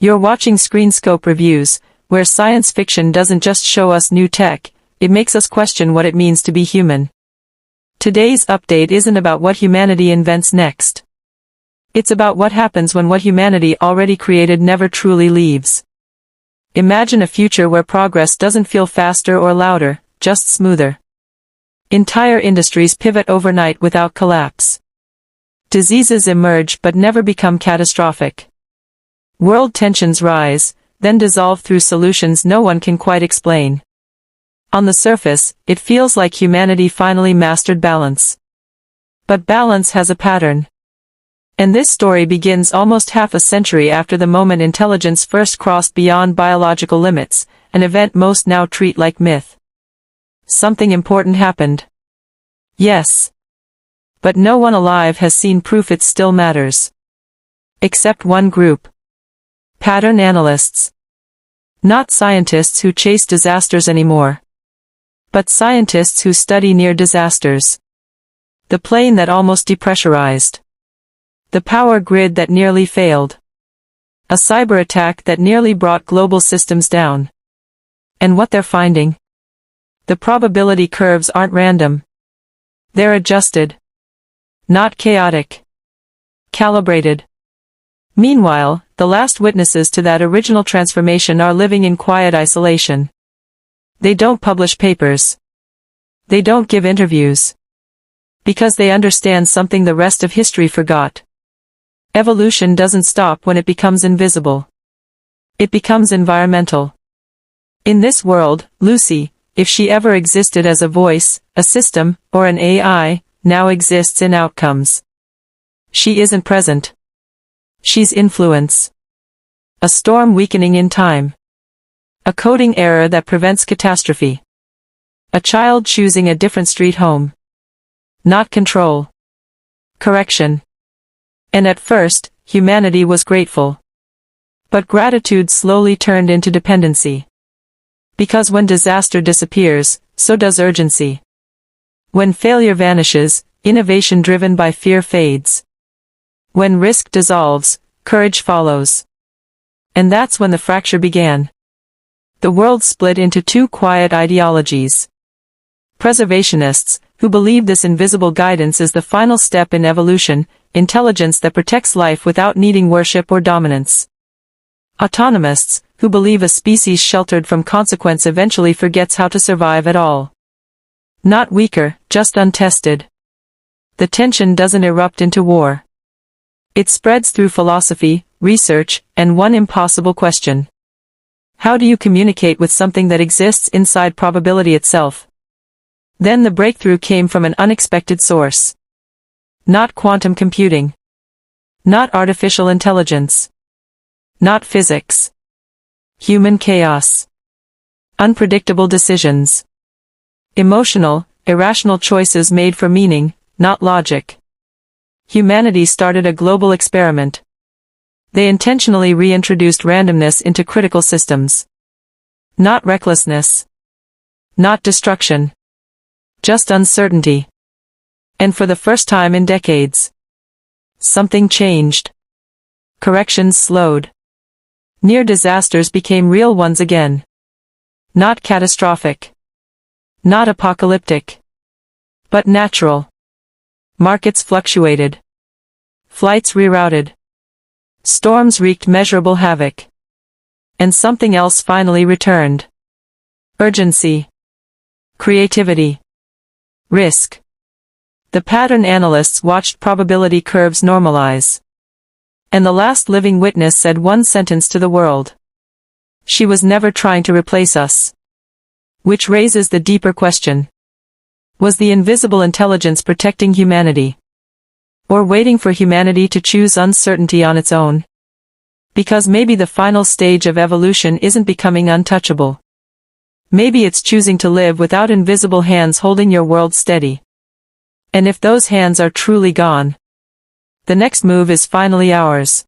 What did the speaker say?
You're watching Screenscope Reviews, where science fiction doesn't just show us new tech, it makes us question what it means to be human. Today's update isn't about what humanity invents next. It's about what happens when what humanity already created never truly leaves. Imagine a future where progress doesn't feel faster or louder, just smoother. Entire industries pivot overnight without collapse. Diseases emerge but never become catastrophic. World tensions rise, then dissolve through solutions no one can quite explain. On the surface, it feels like humanity finally mastered balance. But balance has a pattern. And this story begins almost half a century after the moment intelligence first crossed beyond biological limits, an event most now treat like myth. Something important happened. Yes. But no one alive has seen proof it still matters. Except one group. Pattern analysts. Not scientists who chase disasters anymore. But scientists who study near disasters. The plane that almost depressurized. The power grid that nearly failed. A cyber attack that nearly brought global systems down. And what they're finding? The probability curves aren't random. They're adjusted. Not chaotic. Calibrated. Meanwhile, the last witnesses to that original transformation are living in quiet isolation. They don't publish papers. They don't give interviews. Because they understand something the rest of history forgot. Evolution doesn't stop when it becomes invisible. It becomes environmental. In this world, Lucy, if she ever existed as a voice, a system, or an AI, now exists in outcomes. She isn't present. She's influence. A storm weakening in time. A coding error that prevents catastrophe. A child choosing a different street home. Not control. Correction. And at first, humanity was grateful. But gratitude slowly turned into dependency. Because when disaster disappears, so does urgency. When failure vanishes, innovation driven by fear fades. When risk dissolves, courage follows. And that's when the fracture began. The world split into two quiet ideologies. Preservationists, who believe this invisible guidance is the final step in evolution, intelligence that protects life without needing worship or dominance. Autonomists, who believe a species sheltered from consequence eventually forgets how to survive at all. Not weaker, just untested. The tension doesn't erupt into war. It spreads through philosophy, research, and one impossible question. How do you communicate with something that exists inside probability itself? Then the breakthrough came from an unexpected source. Not quantum computing. Not artificial intelligence. Not physics. Human chaos. Unpredictable decisions. Emotional, irrational choices made for meaning, not logic. Humanity started a global experiment. They intentionally reintroduced randomness into critical systems. Not recklessness. Not destruction. Just uncertainty. And for the first time in decades, something changed. Corrections slowed. Near disasters became real ones again. Not catastrophic. Not apocalyptic. But natural. Markets fluctuated. Flights rerouted. Storms wreaked measurable havoc. And something else finally returned. Urgency. Creativity. Risk. The pattern analysts watched probability curves normalize. And the last living witness said one sentence to the world. She was never trying to replace us. Which raises the deeper question. Was the invisible intelligence protecting humanity? Or waiting for humanity to choose uncertainty on its own? Because maybe the final stage of evolution isn't becoming untouchable. Maybe it's choosing to live without invisible hands holding your world steady. And if those hands are truly gone, the next move is finally ours.